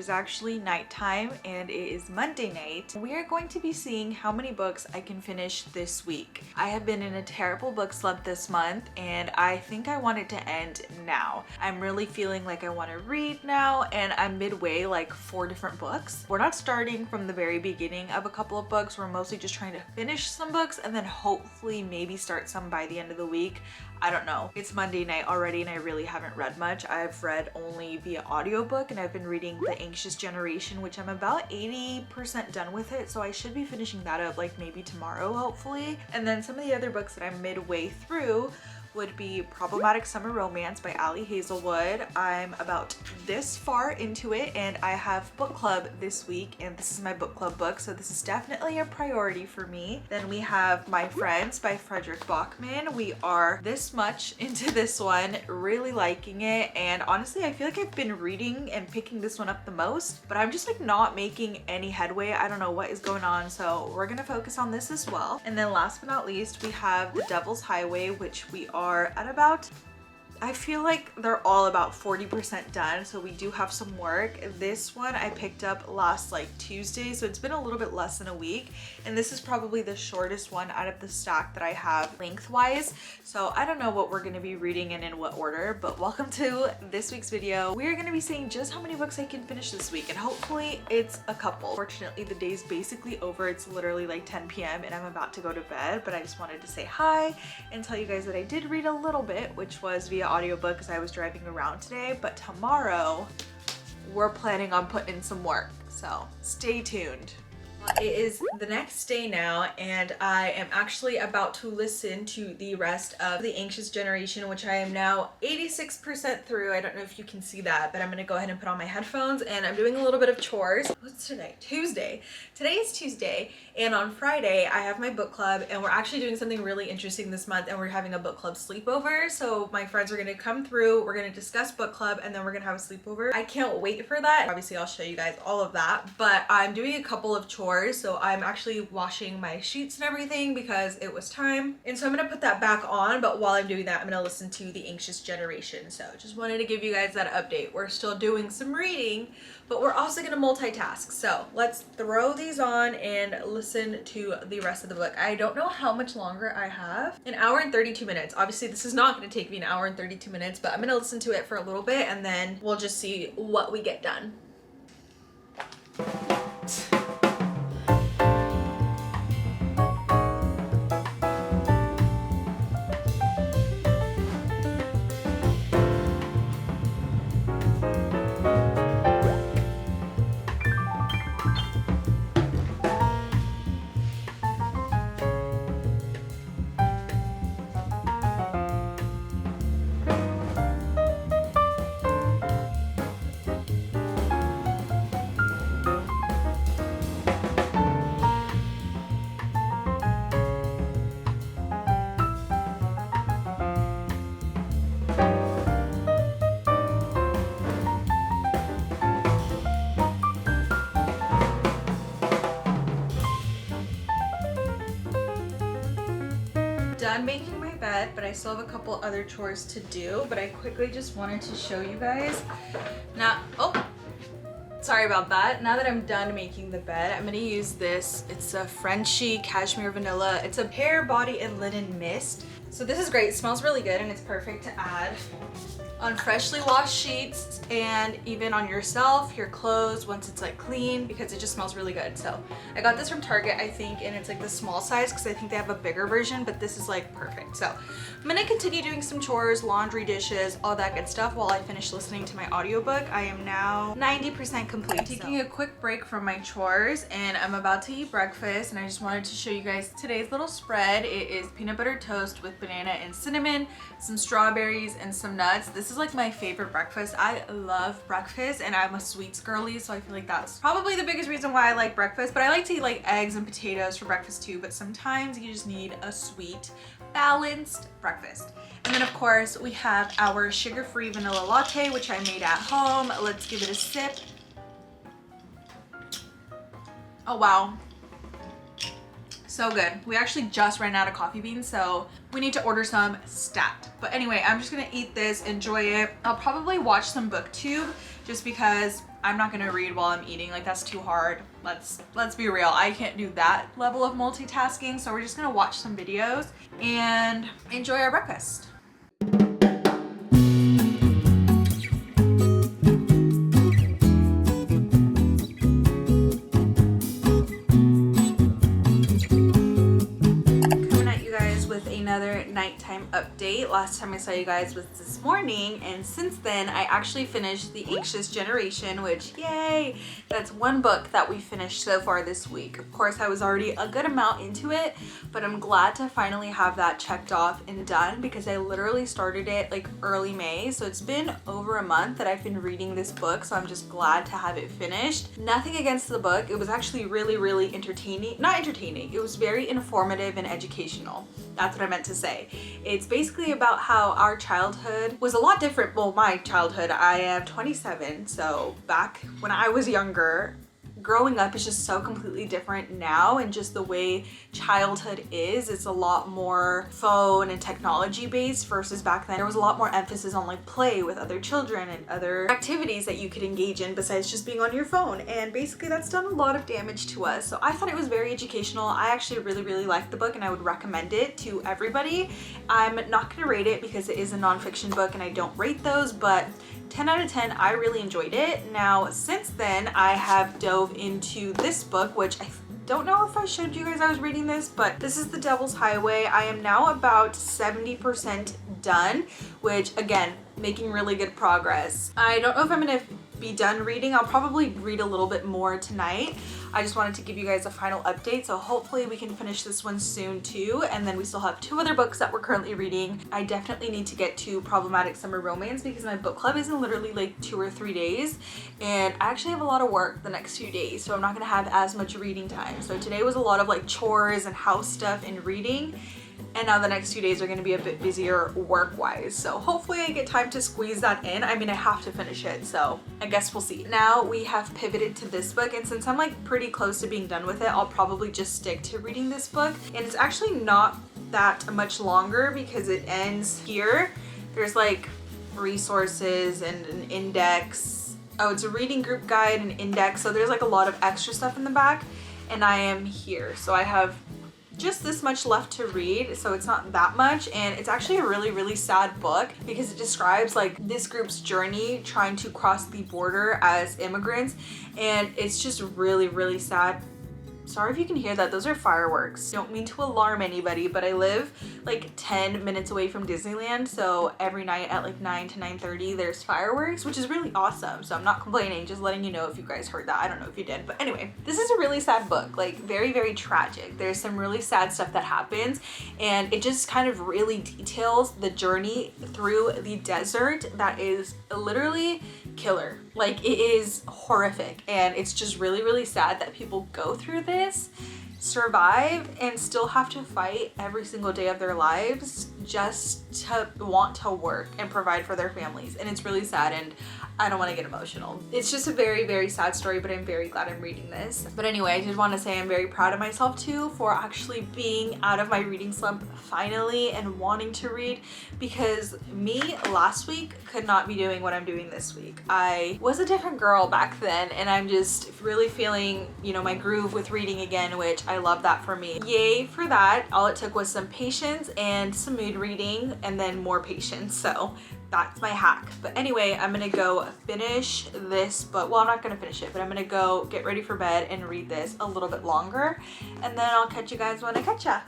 is actually nighttime and it is Monday night. We are going to be seeing how many books I can finish this week. I have been in a terrible book slump this month and I think I want it to end now. I'm really feeling like I want to read now, and I'm midway like 4 different books. We're not starting from the very beginning of a couple of books. We're mostly just trying to finish some books and then hopefully maybe start some by the end of the week. I don't know. It's Monday night already and I really haven't read much. I've read only via audiobook and I've been reading The Anxious Generation, which I'm about 80% done with it. So I should be finishing that up like maybe tomorrow, hopefully. And then some of the other books that I'm midway through would be Problematic Summer Romance by Ali Hazelwood. I'm about this far into it and I have book club this week and this is my book club book, so this is definitely a priority for me. Then we have My Friends by Frederick Bachman. We are this much into this one, really liking it, and honestly I feel like I've been reading and picking this one up the most, but I'm just like not making any headway. I don't know what is going on, so we're gonna focus on this as well. And then last but not least, we have The Devil's Highway, which we are at about, I feel like they're all about 40% done, so we do have some work. This one I picked up last like Tuesday, so it's been a little bit less than a week, and this is probably the shortest one out of the stack that I have lengthwise. So I don't know what we're going to be reading and in what order, but welcome to this week's video. We are going to be seeing just how many books I can finish this week, and hopefully it's a couple. Fortunately, the day's basically over. It's literally like 10 p.m. and I'm about to go to bed, but I just wanted to say hi and tell you guys that I did read a little bit, which was via audiobook because I was driving around today, but tomorrow we're planning on putting in some work, so stay tuned. It is the next day now and I am actually about to listen to the rest of The Anxious Generation, which I am now 86% through. I don't know if you can see that, but I'm gonna go ahead and put on my headphones and I'm doing a little bit of chores. What's today? Tuesday. Today is Tuesday, and on Friday I have my book club and we're actually doing something really interesting this month, and we're having a book club sleepover. So my friends are gonna come through, we're gonna discuss book club, and then we're gonna have a sleepover. I can't wait for that. Obviously I'll show you guys all of that, but I'm doing a couple of chores. So I'm actually washing my sheets and everything because it was time. And so I'm gonna put that back on, but while I'm doing that, I'm gonna listen to The Anxious Generation. So just wanted to give you guys that update. We're still doing some reading, but we're also gonna multitask. So let's throw these on and listen to the rest of the book. I don't know how much longer I have. An hour and 32 minutes. Obviously this is not gonna take me an hour and 32 minutes, but I'm gonna listen to it for a little bit and then we'll just see what we get done. Done making my bed, but I still have a couple other chores to do, but I quickly just wanted to show you guys. Now, oh, sorry about that. Now that I'm done making the bed, I'm gonna use this. It's a Frenchie Cashmere Vanilla. It's a hair, body, and linen mist. So this is great. It smells really good and it's perfect to add on freshly washed sheets and even on yourself, your clothes, once it's like clean, because it just smells really good. So I got this from Target, I think, and it's like the small size because I think they have a bigger version, but this is like perfect. So I'm gonna continue doing some chores, laundry, dishes, all that good stuff while I finish listening to my audiobook. I am now 90% complete. I'm taking a quick break from my chores and I'm about to eat breakfast, and I just wanted to show you guys today's little spread. It is peanut butter toast with banana and cinnamon, some strawberries, and some nuts. This is like my favorite breakfast. I love breakfast and I'm a sweets girly, so I feel like that's probably the biggest reason why I like breakfast. But I like to eat like eggs and potatoes for breakfast too, but sometimes you just need a sweet, balanced breakfast. And then of course we have our sugar-free vanilla latte, which I made at home. Let's give it a sip. Oh wow, so good. We actually just ran out of coffee beans, so we need to order some stat. But anyway, I'm just gonna eat this, enjoy it. I'll probably watch some booktube just because I'm not gonna read while I'm eating, like that's too hard. Let's be real, I can't do that level of multitasking, so we're just gonna watch some videos and enjoy our breakfast. Another nighttime update. Last time I saw you guys was this morning, and since then I actually finished The Anxious Generation, which yay, that's one book that we finished so far this week. Of course I was already a good amount into it, but I'm glad to finally have that checked off and done because I literally started it like early May, so it's been over a month that I've been reading this book, so I'm just glad to have it finished. Nothing against the book, it was actually really entertaining. Not entertaining, it was very informative and educational. That's what I meant to say. It's basically about how our childhood was a lot different. Well, my childhood, I am 27, so back when I was younger, growing up is just so completely different now, and just the way childhood is, it's a lot more phone and technology based versus back then there was a lot more emphasis on like play with other children and other activities that you could engage in besides just being on your phone, and basically that's done a lot of damage to us. So I thought it was very educational. I actually really liked the book and I would recommend it to everybody. I'm not gonna rate it because it is a nonfiction book and I don't rate those, but 10 out of 10, I really enjoyed it. Now, since then, I have dove into this book, which I don't know if I showed you guys I was reading this, but this is The Devil's Highway. I am now about 70% done, which again, making really good progress. I don't know if I'm gonna be done reading. I'll probably read a little bit more tonight. I just wanted to give you guys a final update, so hopefully we can finish this one soon too, and then we still have 2 other books that we're currently reading. I definitely need to get to Problematic Summer Romance because my book club is in literally like 2 or 3 days, and I actually have a lot of work the next few days, so I'm not gonna have as much reading time. So today was a lot of like chores and house stuff and reading, and now the next 2 days are going to be a bit busier work-wise. So hopefully I get time to squeeze that in. I mean, I have to finish it, so I guess we'll see. Now we have pivoted to this book, and since I'm like pretty close to being done with it, I'll probably just stick to reading this book. And it's actually not that much longer because it ends here. There's like resources and an index. Oh, it's a reading group guide and index. So there's like a lot of extra stuff in the back, and I am here. So I have just this much left to read, so it's not that much, and it's actually a really sad book because it describes like this group's journey trying to cross the border as immigrants, and it's just really sad. Sorry if you can hear that, those are fireworks. Don't mean to alarm anybody, but I live like 10 minutes away from Disneyland, so every night at like 9 to 9:30 there's fireworks, which is really awesome. So I'm not complaining, just letting you know if you guys heard that. I don't know if you did, but anyway, this is a really sad book, like very tragic. There's some really sad stuff that happens, and it just kind of really details the journey through the desert that is literally killer. Like, it is horrific, and it's just really sad that people go through this, survive, and still have to fight every single day of their lives just to want to work and provide for their families. And it's really sad, and I don't want to get emotional. It's just a very sad story, but I'm very glad I'm reading this. But anyway, I just want to say I'm very proud of myself too for actually being out of my reading slump finally and wanting to read, because me last week could not be doing what I'm doing this week. I was a different girl back then, and I'm just really feeling, you know, my groove with reading again, which I love that for me. Yay for that. All it took was some patience and some mood reading, and then more patience. So that's my hack. But anyway, I'm gonna go finish this book. Well, I'm not gonna finish it, but I'm gonna go get ready for bed and read this a little bit longer, and then I'll catch you guys when I catch ya.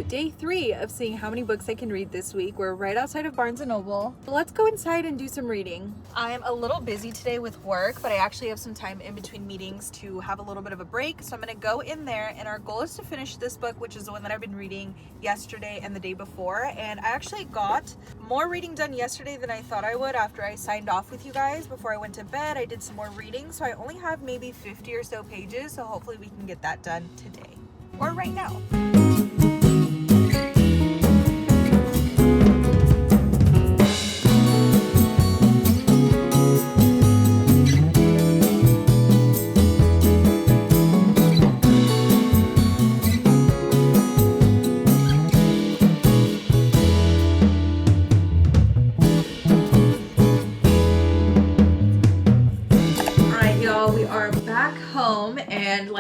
Day 3 of seeing how many books I can read this week. We're right outside of Barnes & Noble. Let's go inside and do some reading. I'm a little busy today with work, but I actually have some time in between meetings to have a little bit of a break. So I'm gonna go in there, and our goal is to finish this book, which is the one that I've been reading yesterday and the day before. And I actually got more reading done yesterday than I thought I would after I signed off with you guys. Before I went to bed, I did some more reading. So I only have maybe 50 or so pages. So hopefully we can get that done today or right now.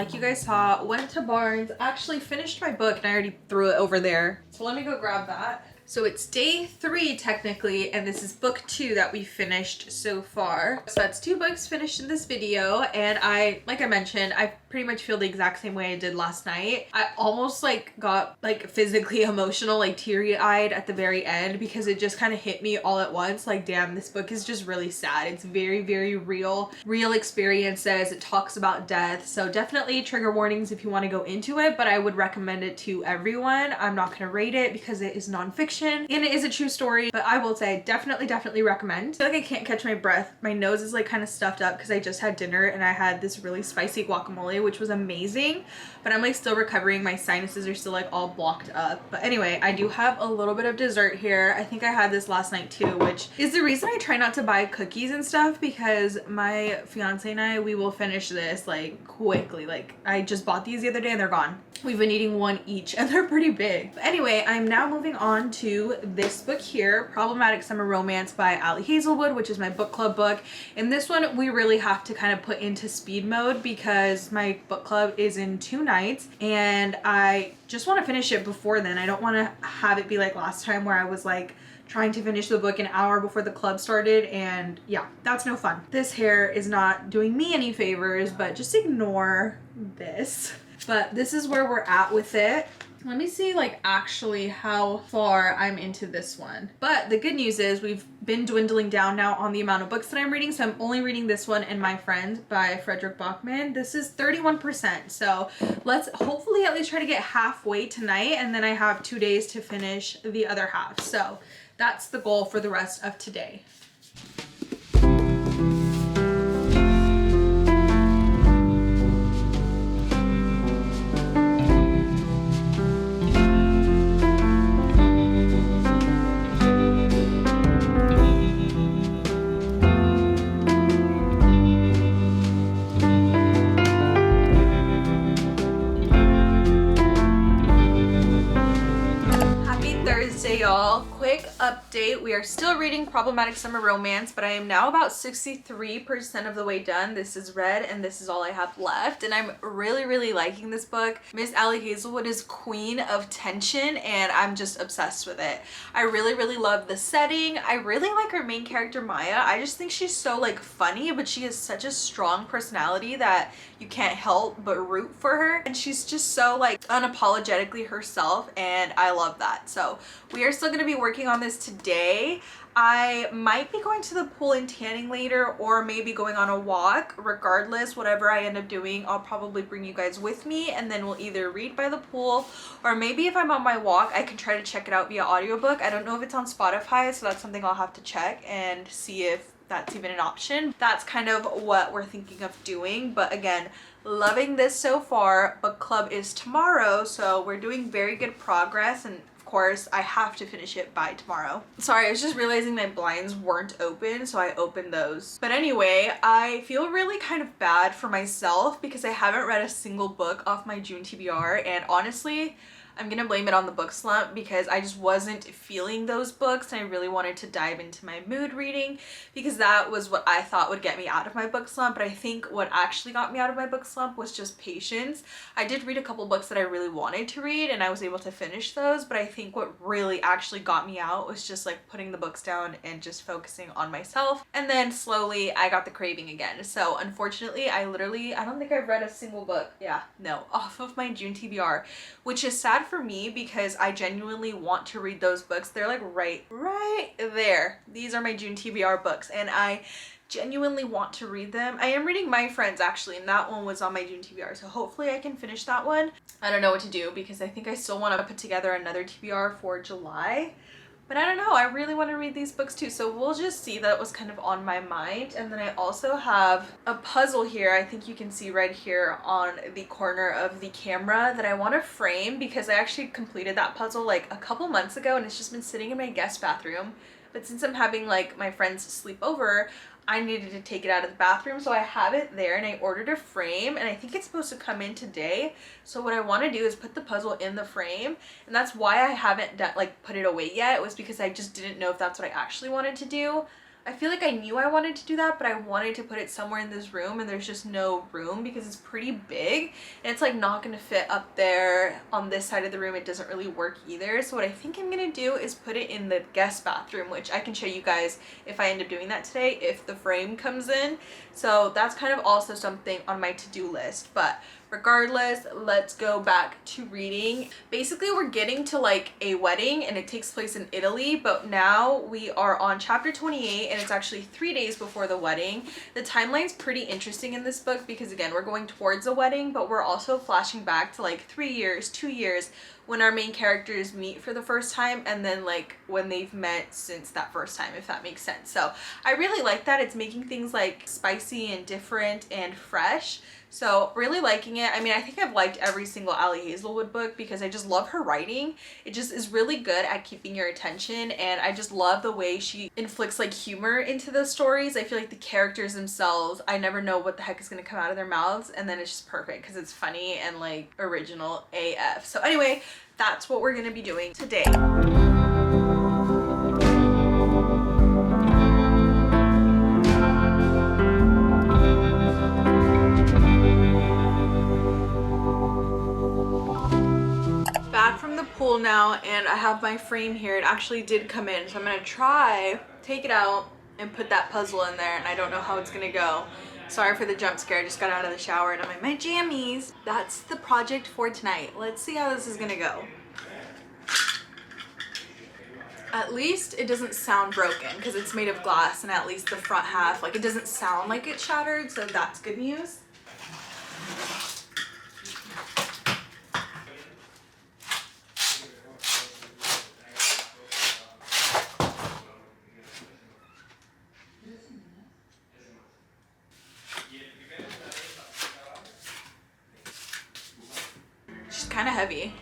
like you guys saw, went to Barnes, actually finished my book and I already threw it over there. So let me go grab that. So it's day 3 technically, and this is book 2 that we finished so far. So that's 2 books finished in this video, and like I mentioned, I pretty much feel the exact same way I did last night. I almost like got like physically emotional, like teary-eyed at the very end, because it just kind of hit me all at once. Like, damn, this book is just really sad. It's very, very real experiences. It talks about death. So definitely trigger warnings if you want to go into it, but I would recommend it to everyone. I'm not going to rate it because it is nonfiction and it is a true story, but I will say definitely recommend. I feel like I can't catch my breath. My nose is like kind of stuffed up because I just had dinner and I had this really spicy guacamole, which was amazing, but I'm like still recovering. My sinuses are still like all blocked up. But anyway, I do have a little bit of dessert here. I think I had this last night too, which is the reason I try not to buy cookies and stuff, because my fiance and I, we will finish this like quickly. Like, I just bought these the other day and they're gone. We've been eating one each and they're pretty big. But anyway, I'm now moving on to this book here, Problematic Summer Romance by Ali Hazelwood, which is my book club book. And this one we really have to kind of put into speed mode because my book club is in 2 nights and I just want to finish it before then. I don't want to have it be like last time where I was like trying to finish the book an hour before the club started, and yeah, that's no fun. This hair is not doing me any favors, but just ignore this. But this is where we're at with it. Let me see like actually how far I'm into this one. But the good news is we've been dwindling down now on the amount of books that I'm reading. So I'm only reading this one and My Friend by Frederick Bachman. This is 31%. So let's hopefully at least try to get halfway tonight. And then I have 2 days to finish the other half. So that's the goal for the rest of today. Y'all, quick update. We are still reading Problematic Summer Romance, but I am now about 63% of the way done. This is read and this is all I have left, and I'm really liking this book. Miss Ali Hazelwood is queen of tension and I'm just obsessed with it. I really love the setting. I really like her main character Maya. I just think she's so like funny, but she has such a strong personality that you can't help but root for her, and she's just so like unapologetically herself, and I love that. So we are still going to be working on this today. I might be going to the pool and tanning later, or maybe going on a walk. Regardless, whatever I end up doing, I'll probably bring you guys with me, and then we'll either read by the pool, or maybe if I'm on my walk I can try to check it out via audiobook. I don't know if it's on Spotify, so that's something I'll have to check and see if that's even an option. That's kind of what we're thinking of doing. But again, loving this so far. Book club is tomorrow, so we're doing very good progress, and of course I have to finish it by tomorrow. Sorry, I was just realizing my blinds weren't open, so I opened those. But anyway, I feel really kind of bad for myself because I haven't read a single book off my June TBR, and honestly I'm gonna blame it on the book slump because I just wasn't feeling those books, and I really wanted to dive into my mood reading because that was what I thought would get me out of my book slump. But I think what actually got me out of my book slump was just patience. I did read a couple books that I really wanted to read and I was able to finish those, but I think what really actually got me out was just like putting the books down and just focusing on myself. And then slowly I got the craving again. So unfortunately I don't think I've read a single book, off of my June TBR, which is sad for me because I genuinely want to read those books. They're like right there. These are my June TBR books and I genuinely want to read them. I am reading My Friends actually, and that one was on my June TBR, so hopefully I can finish that one. I don't know what to do because I think I still want to put together another TBR for July. But I don't know, I really want to read these books too, so we'll just see. That was kind of on my mind. And then I also have a puzzle here, I think you can see right here on the corner of the camera, that I want to frame because I actually completed that puzzle like a couple months ago and it's just been sitting in my guest bathroom. But since I'm having like my friends sleep over, I needed to take it out of the bathroom, so I have it there and I ordered a frame and I think it's supposed to come in today. So what I want to do is put the puzzle in the frame, and that's why I haven't put it away yet. It was because I just didn't know if that's what I actually wanted to do. I feel like I knew I wanted to do that, but I wanted to put it somewhere in this room, and there's just no room because it's pretty big and it's like not gonna fit up there on this side of the room. It doesn't really work either. So what I think I'm gonna do is put it in the guest bathroom, which I can show you guys if I end up doing that today, if the frame comes in. So that's kind of also something on my to-do list. But regardless, let's go back to reading. Basically, we're getting to like a wedding and it takes place in Italy, but now we are on chapter 28 and it's actually 3 days before the wedding. The timeline's pretty interesting in this book because again, we're going towards a wedding, but we're also flashing back to like 3 years, 2 years when our main characters meet for the first time, and then like when they've met since that first time, if that makes sense. So I really like that. It's making things like spicy and different and fresh. So really liking it. I mean, I think I've liked every single Ali Hazelwood book because I just love her writing. It just is really good at keeping your attention, and I just love the way she inflicts like humor into the stories. I feel like the characters themselves, I never know what the heck is going to come out of their mouths, and then it's just perfect because it's funny and like original AF. So anyway, that's what we're going to be doing today. Back from the pool now, and I have my frame here. It actually did come in, so I'm gonna try take it out and put that puzzle in there, and I don't know how it's gonna go. Sorry for the jump scare. I just got out of the shower and I'm in my jammies. That's the project for tonight. Let's see how this is gonna go. At least it doesn't sound broken because it's made of glass, and at least the front half, like, it doesn't sound like it's shattered, so that's good news. She's kind of heavy.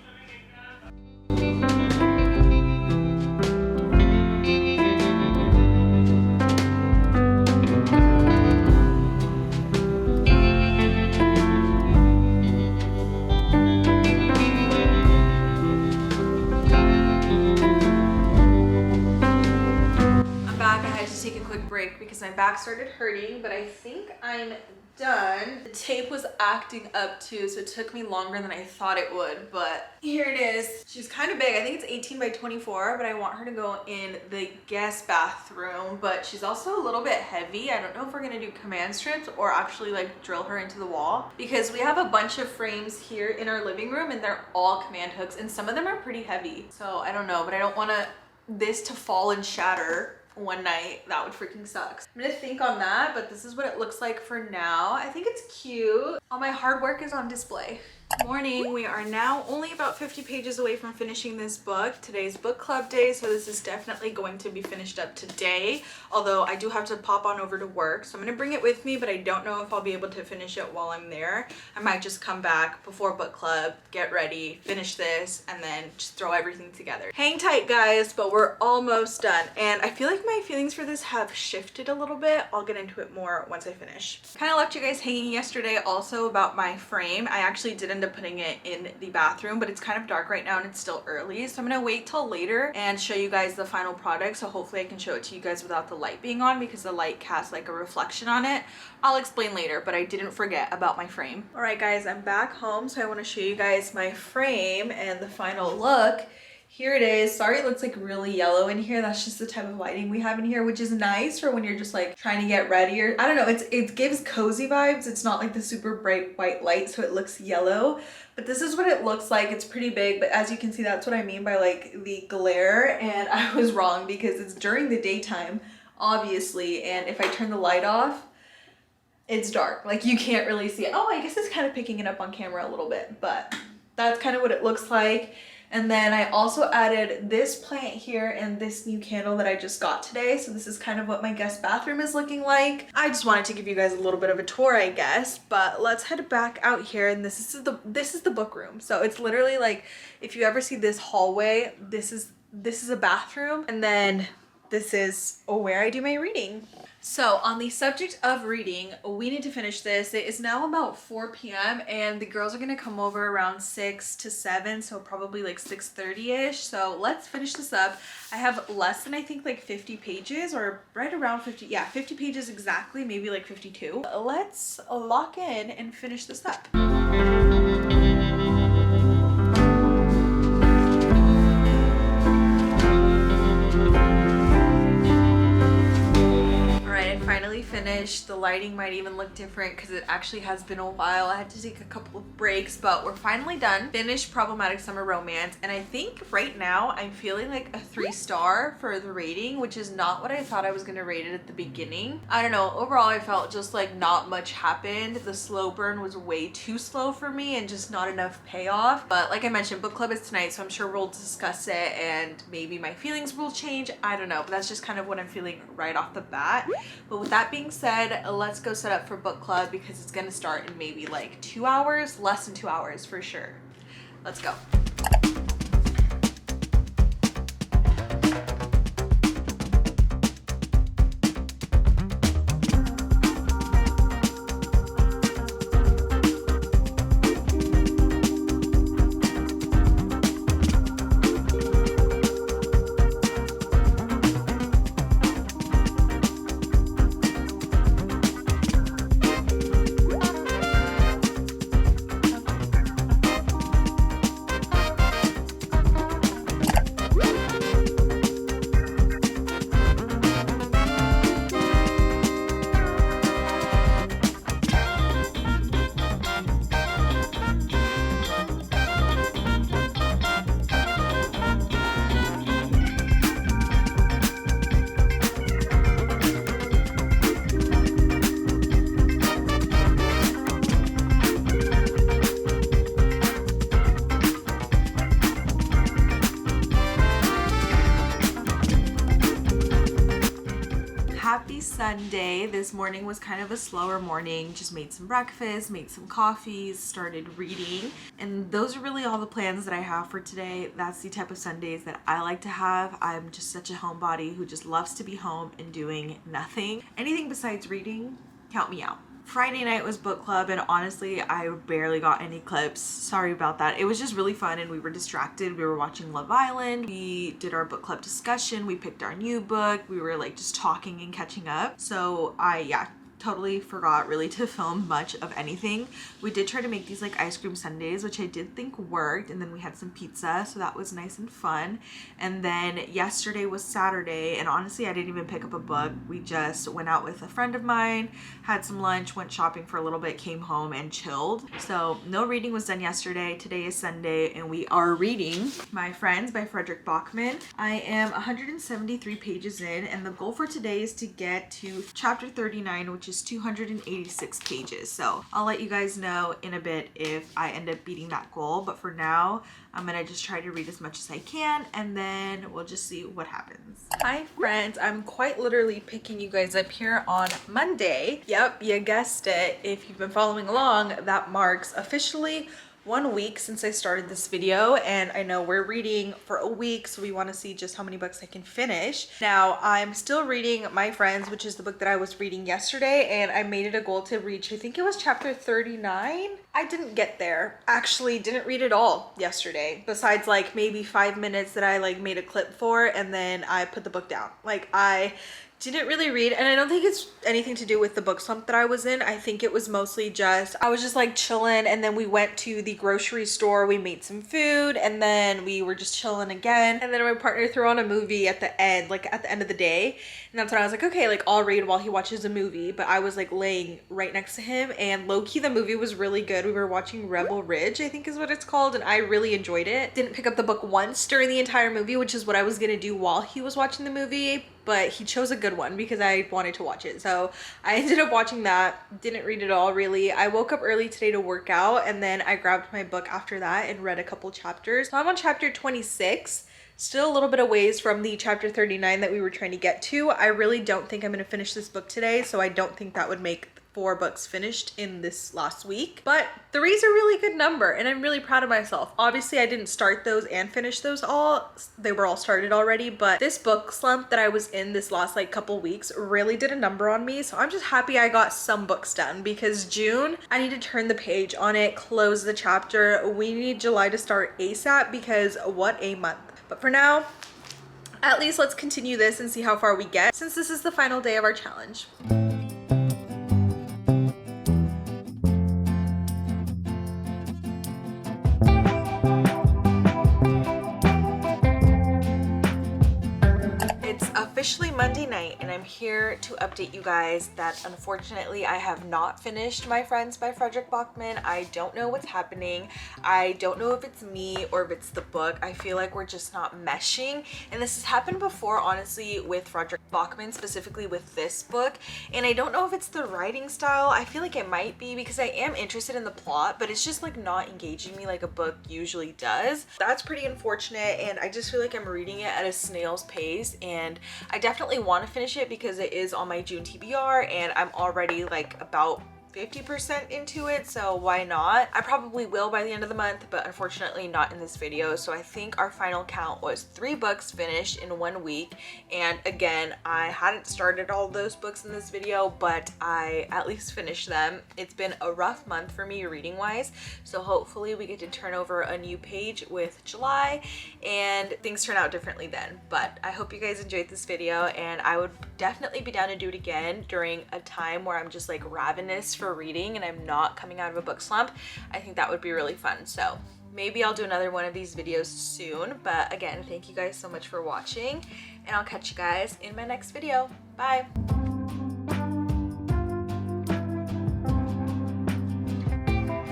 Because my back started hurting, but I think I'm done. The tape was acting up too, so it took me longer than I thought it would, but here it is. She's kind of big. I think it's 18 by 24, but I want her to go in the guest bathroom, but she's also a little bit heavy. I don't know if we're gonna do command strips or actually like drill her into the wall, because we have a bunch of frames here in our living room and they're all command hooks, and some of them are pretty heavy. So I don't know, but I don't want this to fall and shatter one night. That would freaking suck. I'm gonna think on that, but this is what it looks like for now. I think it's cute. All my hard work is on display. Morning. We are now only about 50 pages away from finishing this book. Today's book club day, so this is definitely going to be finished up today, although I do have to pop on over to work, so I'm gonna bring it with me, but I don't know if I'll be able to finish it while I'm there. I might just come back before book club, get ready, finish this, and then just throw everything together. Hang tight, guys, but we're almost done, and I feel like my feelings for this have shifted a little bit. I'll get into it more once I finish. Kind of left you guys hanging yesterday also about my frame. I actually did end up putting it in the bathroom, but it's kind of dark right now and it's still early, so I'm gonna wait till later and show you guys the final product. So hopefully I can show it to you guys without the light being on, because the light casts like a reflection on it. I'll explain later, but I didn't forget about my frame. All right, guys, I'm back home, so I want to show you guys my frame and the final look. Here it is. Sorry, it looks like really yellow in here. That's just the type of lighting we have in here, which is nice for when you're just like trying to get ready, or I don't know, it gives cozy vibes. It's not like the super bright white light, so it looks yellow, but this is what it looks like. It's pretty big, but as you can see, that's what I mean by like the glare, and I was wrong because it's during the daytime, obviously, and if I turn the light off, it's dark. Like you can't really see it. Oh, I guess it's kind of picking it up on camera a little bit, but that's kind of what it looks like. And then I also added this plant here and this new candle that I just got today. So this is kind of what my guest bathroom is looking like. I just wanted to give you guys a little bit of a tour, I guess, but let's head back out here. And this is the book room. So it's literally like, if you ever see this hallway, this is a bathroom. And then this is where I do my reading. So on the subject of reading, we need to finish this. It is now about 4 p.m. and the girls are gonna come over around 6 to 7, so probably like 6:30ish. So let's finish this up. I have less than I think like 50 pages, or right around 50. Yeah, 50 pages exactly, maybe like 52. Let's lock in and finish this up. Finally finished. The lighting might even look different because it actually has been a while. I had to take a couple of breaks, but we're finally done. Finished Problematic Summer Romance, and I think right now I'm feeling like a 3-star for the rating, which is not what I thought I was gonna rate it at the beginning. I don't know, overall I felt just like not much happened. The slow burn was way too slow for me and just not enough payoff. But like I mentioned, book club is tonight, so I'm sure we'll discuss it and maybe my feelings will change. I don't know, but that's just kind of what I'm feeling right off the bat. But with that being said, let's go set up for book club because it's gonna start in maybe like 2 hours, less than 2 hours for sure. Let's go. Happy Sunday. This morning was kind of a slower morning. Just made some breakfast, made some coffees, started reading. And those are really all the plans that I have for today. That's the type of Sundays that I like to have. I'm just such a homebody who just loves to be home and doing nothing. Anything besides reading, count me out. Friday night was book club, and honestly I barely got any clips. Sorry about that. It was just really fun and we were distracted. We were watching Love Island. We did our book club discussion. We picked our new book. We were like just talking and catching up. So I totally forgot really to film much of anything. We did try to make these like ice cream sundaes, which I did think worked, and then we had some pizza, so that was nice and fun. And then yesterday was Saturday, and honestly I didn't even pick up a book. We just went out with a friend of mine, had some lunch, went shopping for a little bit, came home and chilled. So no reading was done yesterday. Today is Sunday and we are reading My Friends by Frederick Bachman. I am 173 pages in, and the goal for today is to get to chapter 39, which is 286 pages. So I'll let you guys know in a bit if I end up beating that goal, but for now I'm gonna just try to read as much as I can and then we'll just see what happens. Hi friends, I'm quite literally picking you guys up here on Monday. Yep, you guessed it. If you've been following along, that marks officially 1 week since I started this video, and I know we're reading for a week, so we want to see just how many books I can finish. Now, I'm still reading My Friends, which is the book that I was reading yesterday, and I made it a goal to reach, I think it was chapter 39. I didn't get there. Actually, didn't read it all yesterday, besides like maybe 5 minutes that I like made a clip for, and then I put the book down. Like I didn't really read, and I don't think it's anything to do with the book slump that I was in. I think it was mostly just I was just like chilling, and then we went to the grocery store, we made some food, and then we were just chilling again, and then my partner threw on a movie at the end, like at the end of the day, and that's when I was like, okay, like I'll read while he watches a movie. But I was like laying right next to him, and low-key the movie was really good. We were watching Rebel Ridge, I think is what it's called, and I really enjoyed it. Didn't pick up the book once during the entire movie, which is what I was gonna do while he was watching the movie, but he chose a good one because I wanted to watch it. So I ended up watching that. Didn't read it all really. I woke up early today to work out, and then I grabbed my book after that and read a couple chapters. So I'm on chapter 26. Still a little bit of ways from the chapter 39 that we were trying to get to. I really don't think I'm going to finish this book today, so I don't think that would make 4 books finished in this last week, but 3 is a really good number and I'm really proud of myself. Obviously I didn't start those and finish those all. They were all started already, but this book slump that I was in this last like couple weeks really did a number on me. So I'm just happy I got some books done, because June, I need to turn the page on it, close the chapter. We need July to start ASAP because what a month. But for now, at least let's continue this and see how far we get, since this is the final day of our challenge. Officially Monday night, and I'm here to update you guys that unfortunately I have not finished My Friends by Frederick Bachman. I don't know what's happening. I don't know if it's me or if it's the book. I feel like we're just not meshing, and this has happened before, honestly, with Frederick Bachman, specifically with this book, and I don't know if it's the writing style. I feel like it might be, because I am interested in the plot, but it's just like not engaging me like a book usually does. That's pretty unfortunate, and I just feel like I'm reading it at a snail's pace, and I definitely want to finish it because it is on my June TBR and I'm already like about 50% into it, so why not? I probably will by the end of the month, but unfortunately not in this video. So I think our final count was 3 books finished in 1 week, and again, I hadn't started all those books in this video, but I at least finished them. It's been a rough month for me reading wise, so hopefully we get to turn over a new page with July and things turn out differently then. But I hope you guys enjoyed this video, and I would definitely be down to do it again during a time where I'm just like ravenous for reading and I'm not coming out of a book slump. I think that would be really fun. So maybe I'll do another one of these videos soon. But again, thank you guys so much for watching, and I'll catch you guys in my next video. Bye.